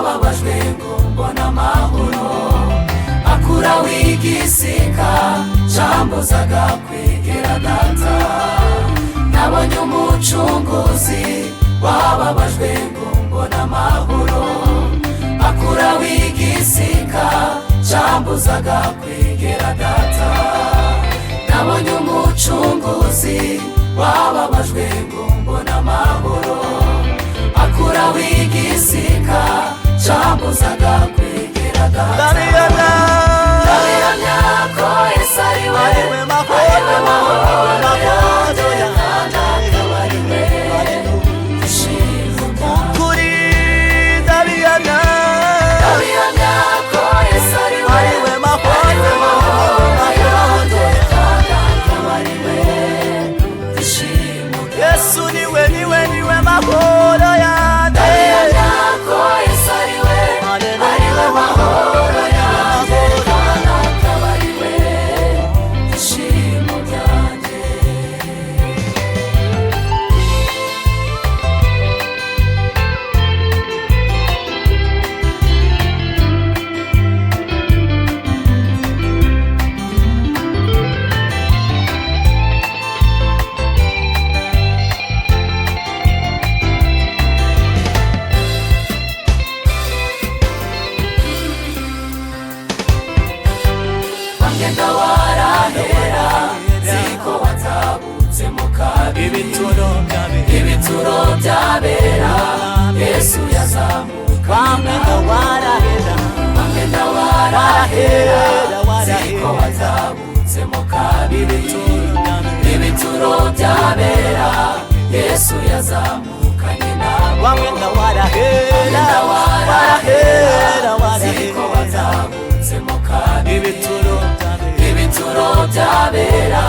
wababajwe ngo mbona amahoro, akuraho igisika cambuzaga kwegera data. Nabonye umucunguzi wababajwe ngo mbona amahoro, akuraho igisika cambuzaga kwegera data. Nabonye umucunguzi wababajwe ngo mbona amahoro, akuraho igisika cambuzaga kwegera data. Ndabihamya ko Yesu ari we mahoro yanjye, kandi akaba ari we ishimwe. Ukuri ndabihamya ko Yesu ari we mahoro yanjye, kandi akaba ari we ishimwe. Yesu niwe mahoro yanjye. Ndabihamya ko Yesu ari we mahoro yanjye, kandi akaba ari we ishimwe ryanjye. Wagenda warahera, ziko watabutsemo kabiri. Ibituro byabera, Yesu yazamuka. Wagenda warahera, ziko watabutsemo kabiri. Ibituro byabera, Yesu yazamukanye nabo. wagenda warahera, ziko watabutsemo kabiri. ibituro Ibituro byabera,